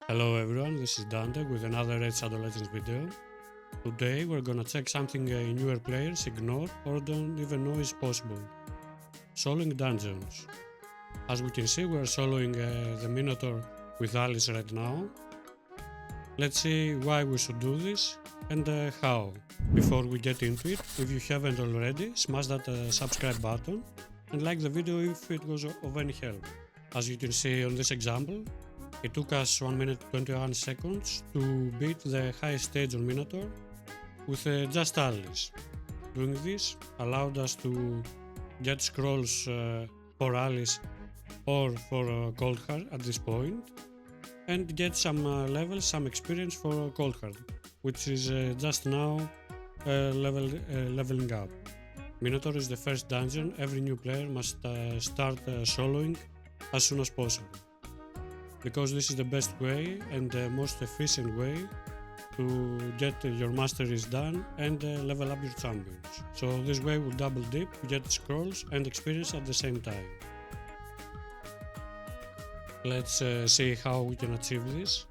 Hello everyone, this is Dante with another Red Shadow Legends video. Today we're gonna check something newer players ignore or don't even know is possible. Soloing dungeons. As we can see, we're soloing the Minotaur with Alice right now. Let's see why we should do this and how. Before we get into it, if you haven't already, smash that subscribe button and like the video if it was of any help. As you can see on this example, it took us 1 minute 21 seconds to beat the highest stage on Minotaur with just Alice. Doing this allowed us to get scrolls for Alice or for Coldheart at this point and get some levels, some experience for Coldheart, which is just now leveling up. Minotaur is the first dungeon every new player must start soloing as soon as possible, because this is the best way and the most efficient way to get your masteries done and level up your champions. So this way will double dip, get scrolls and experience at the same time. Let's see how we can achieve this.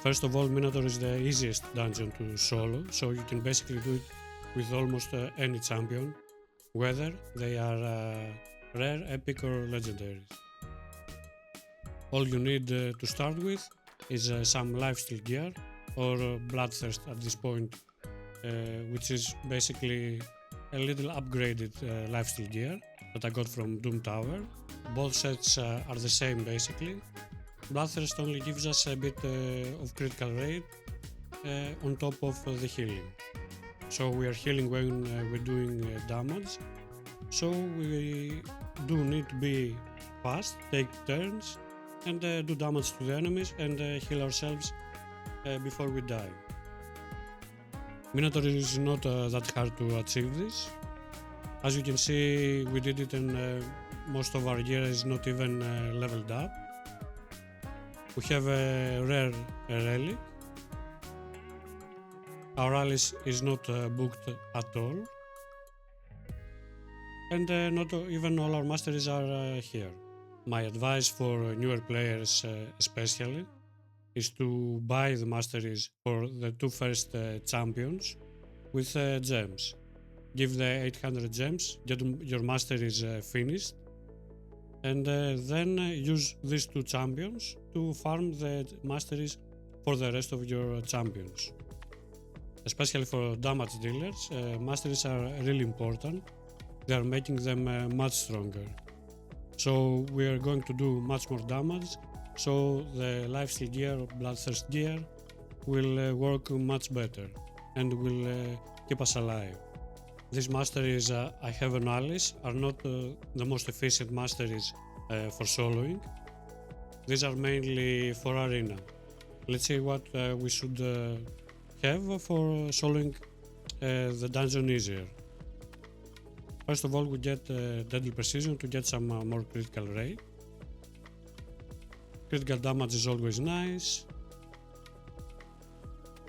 First of all, Minotaur is the easiest dungeon to solo, so you can basically do it with almost any champion, whether they are rare, epic or legendaries. All you need to start with is some lifesteal gear or bloodthirst at this point, which is basically a little upgraded lifesteal gear that I got from Doom Tower. Both sets are the same basically. Bloodthirst only gives us a bit of critical rate on top of the healing. So we are healing when we're doing damage, so we do need to be fast, take turns and do damage to the enemies and heal ourselves before we die. Minotaur is not that hard to achieve this. As you can see, we did it and most of our gear is not even leveled up. We have a rare relic. Our Alice is not booked at all. And not even all our masteries are here. My advice for newer players especially is to buy the masteries for the two first champions with gems. Give the 800 gems, get your masteries finished, and then use these two champions to farm the masteries for the rest of your champions. Especially for damage dealers, masteries are really important. They are making them much stronger. So we are going to do much more damage, so the lifesteal gear or bloodthirst gear will work much better and will keep us alive. These masteries I have on Alice are not the most efficient masteries for soloing. These are mainly for arena. Let's see what we should have for soloing the dungeon easier. First of all, we get Deadly Precision to get some more critical rate. Critical damage is always nice.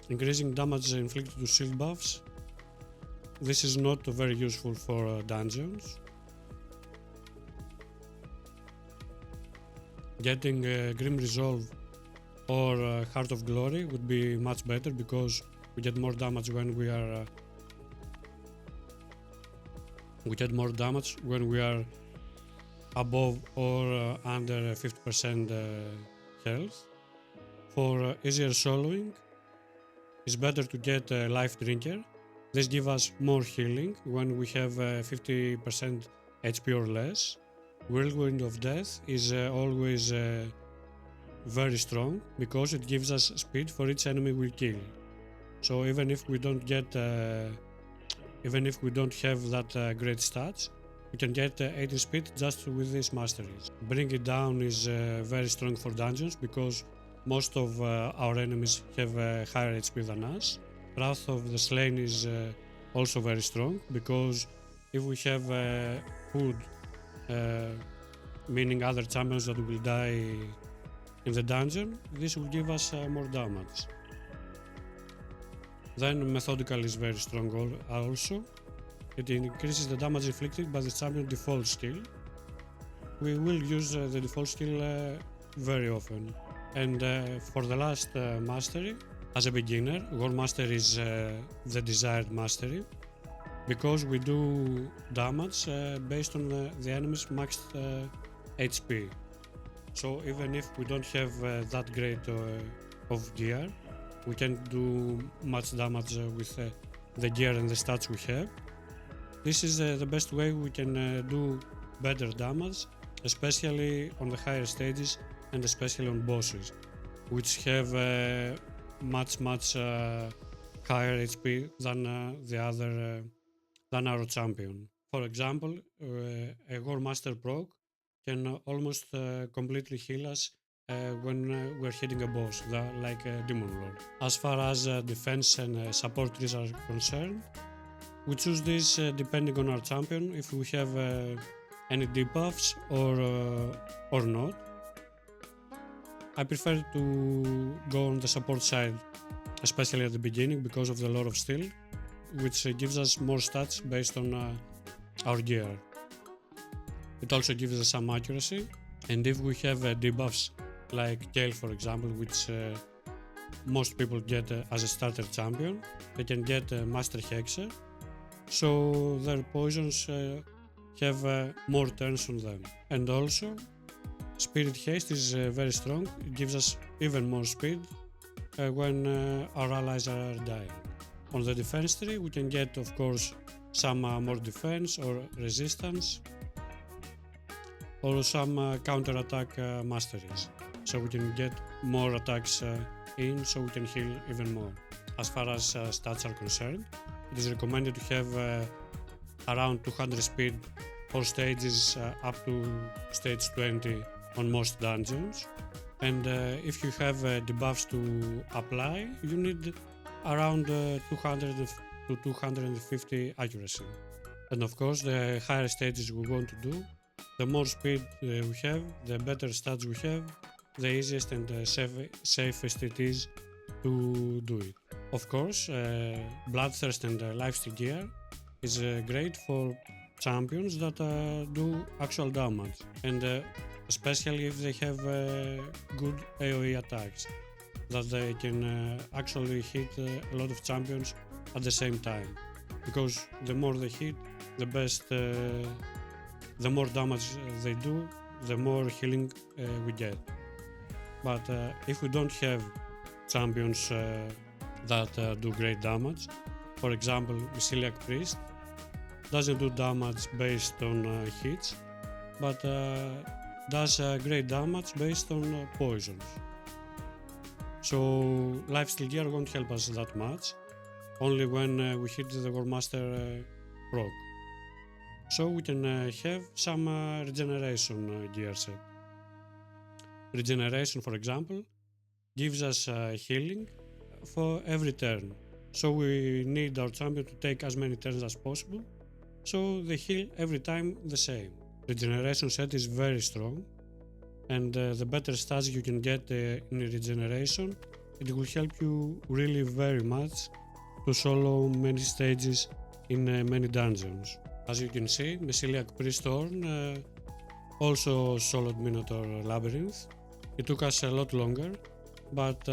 Increasing damage inflicted to shield buffs. This is not very useful for dungeons. Getting Grim Resolve or Heart of Glory would be much better because we get more damage when we are above or under 50% health. For easier soloing, it's better to get a Life Drinker. This gives us more healing when we have 50% HP or less. Whirlwind of Death is always very strong because it gives us speed for each enemy we kill. So even if we don't have that great stats, we can get 80 speed just with these masteries. Bring It Down is very strong for dungeons because most of our enemies have higher HP than us. Wrath of the Slain is also very strong because if we have food, meaning other champions that will die in the dungeon, this will give us more damage. Then Methodical is very strong also. It increases the damage inflicted by the champion default skill. We will use the default skill very often. And for the last mastery, as a beginner, War Master is the desired mastery because we do damage based on the enemy's maxed HP. So even if we don't have that great of gear, we can do much damage with the gear and the stats we have. This is the best way we can do better damage, especially on the higher stages and especially on bosses, which have much higher HP than the other than our champion. For example, a War Master proc can almost completely heal us when we're hitting a boss, like a Demon Lord. As far as defense and support trees are concerned, we choose this depending on our champion, if we have any debuffs or not. I prefer to go on the support side, especially at the beginning, because of the Lore of Steel, which gives us more stats based on our gear. It also gives us some accuracy, and if we have debuffs like Gale, for example, which most people get as a starter champion, they can get Master Hexer, so their poisons have more turns on them. And also, Spirit Haste is very strong, it gives us even more speed when our allies are dying. On the defense tree, we can get, of course, some more defense or resistance, or some counter-attack masteries, so we can get more attacks in, so we can heal even more. As far as stats are concerned, it is recommended to have around 200 speed for stages up to stage 20 on most dungeons, and if you have debuffs to apply, you need around 200 to 250 accuracy. And of course, the higher stages we want to do, the more speed we have, the better stats we have, the easiest and safest it is to do it. Of course, Bloodthirst and Lifesteal gear is great for champions that do actual damage, and especially if they have good AoE attacks, that they can actually hit a lot of champions at the same time, because the more they hit, the best, the more damage they do, the more healing we get. But if we don't have champions that do great damage, for example, Myceliac Priest doesn't do damage based on hits, but does great damage based on poisons. So Lifesteal gear won't help us that much, only when we hit the War Master proc. So we can have some regeneration gear set. Regeneration, for example, gives us healing for every turn. So we need our champion to take as many turns as possible, so they heal every time the same. Regeneration set is very strong, and the better stats you can get in regeneration, it will help you really very much to solo many stages in many dungeons. As you can see, Myceliac Priest Thorn also soloed Minotaur Labyrinth. It took us a lot longer, but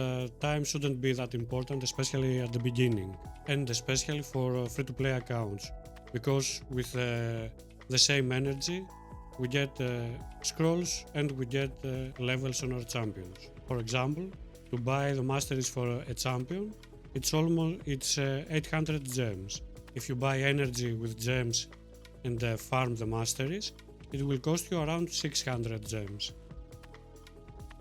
time shouldn't be that important, especially at the beginning, and especially for free-to-play accounts, because with the same energy we get scrolls and we get levels on our champions. For example, to buy the masteries for a champion, it's 800 gems. If you buy energy with gems and farm the masteries, it will cost you around 600 gems.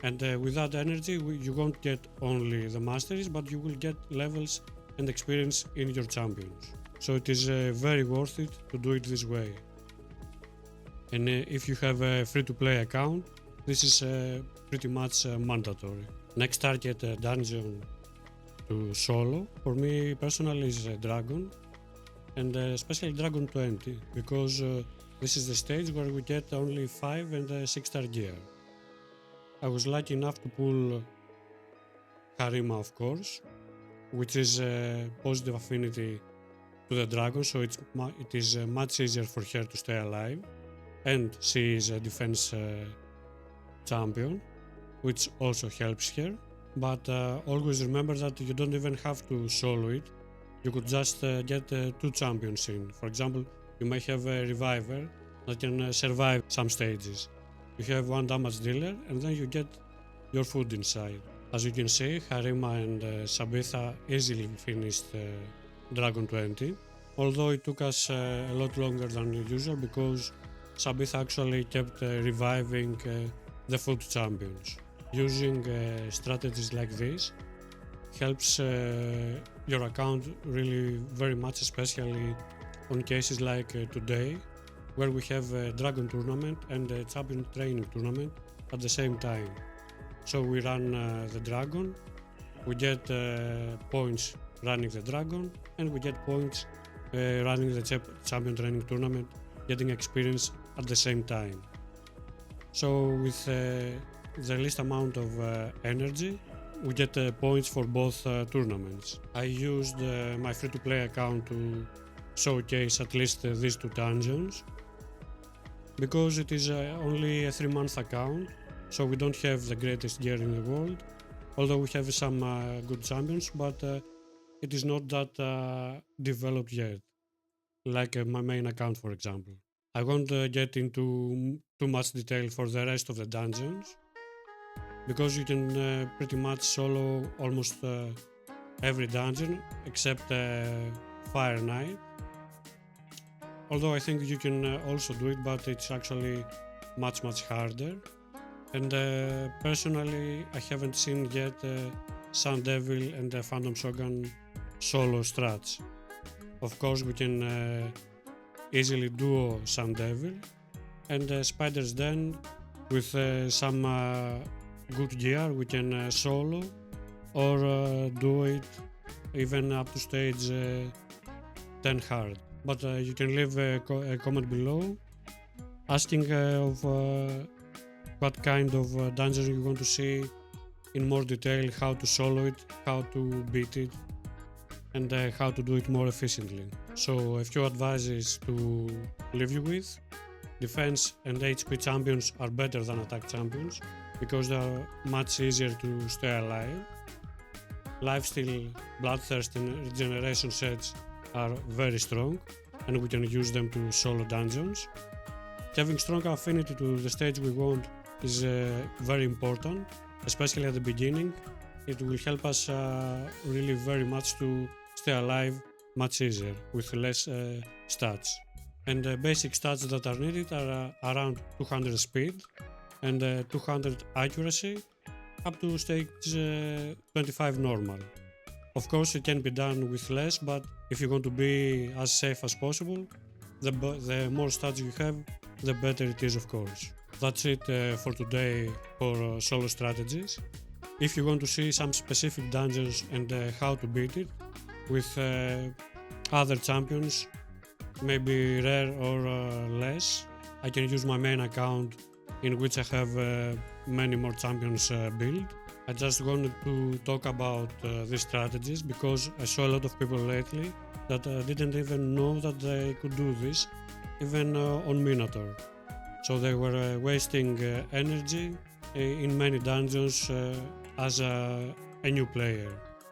And with that energy, you won't get only the masteries, but you will get levels and experience in your champions. So it is very worth it to do it this way. And if you have a free-to-play account, this is pretty much mandatory. Next target dungeon to solo, for me personally, is Dragon, and especially Dragon 20, because this is the stage where we get only 5 and 6-star gear. I was lucky enough to pull Harima, of course, which is a positive affinity to the dragon, so it is much easier for her to stay alive, and she is a defense champion, which also helps here. But always remember that you don't even have to solo it. You could just get 2 champions in. For example, you may have a reviver that can survive some stages. You have 1 damage dealer and then you get your food inside. As you can see, Harima and Sabitha easily finished Dragon 20, although it took us a lot longer than usual because Sabitha actually kept reviving the food champions. Using strategies like this helps your account really very much, especially on cases like today, where we have a Dragon tournament and a Champion training tournament at the same time. So we run the Dragon, we get points running the Dragon, and we get points running the Champion training tournament, getting experience at the same time. So with the least amount of energy, we get points for both tournaments. I used my free-to-play account to showcase at least these 2 dungeons because it is only a 3-month account, so we don't have the greatest gear in the world, although we have some good champions, but it is not that developed yet, like my main account, for example. I won't get into too much detail for the rest of the dungeons, because you can pretty much solo almost every dungeon except Fire Knight. Although I think you can also do it, but it's actually much harder. And personally, I haven't seen yet Sun Devil and Phantom Shogun solo strats. Of course, we can easily duo Sun Devil and Spider's Den with some good gear. We can solo or do it even up to stage 10 hard. But you can leave a comment below asking of what kind of dungeon you want to see in more detail, how to solo it, how to beat it, and how to do it more efficiently. So a few advices to leave you with. Defense and HP champions are better than attack champions because they are much easier to stay alive. Lifesteal, Bloodthirst and Regeneration sets are very strong and we can use them to solo dungeons. Having strong affinity to the stage we want is very important, especially at the beginning. It will help us really very much to stay alive much easier with less stats. And the basic stats that are needed are around 200 speed and 200 accuracy up to stage 25 normal. Of course it can be done with less, but if you want to be as safe as possible, the more stats you have, the better it is, of course. That's it for today for solo strategies. If you want to see some specific dungeons and how to beat it with other champions, maybe rare or less, I can use my main account in which I have many more champions built. I just wanted to talk about these strategies because I saw a lot of people lately that didn't even know that they could do this, even on Minotaur. So they were wasting energy in many dungeons as a new player.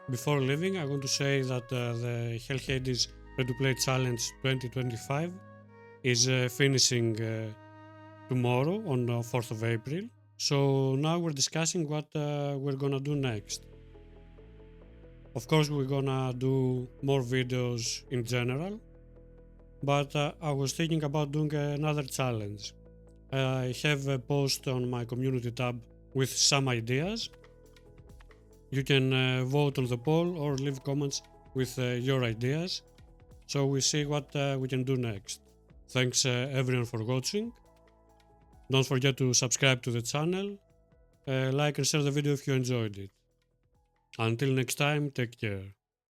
Before leaving, I want to say that the Hell Hades Free-to-Play Challenge 2025 is finishing tomorrow on 4th of April. So now we're discussing what we're gonna do next. Of course we're gonna do more videos in general, but I was thinking about doing another challenge. I have a post on my community tab with some ideas. You can vote on the poll or leave comments with your ideas, so we see what we can do next. Thanks everyone for watching. Don't forget to subscribe to the channel, like and share the video if you enjoyed it. Until next time, take care.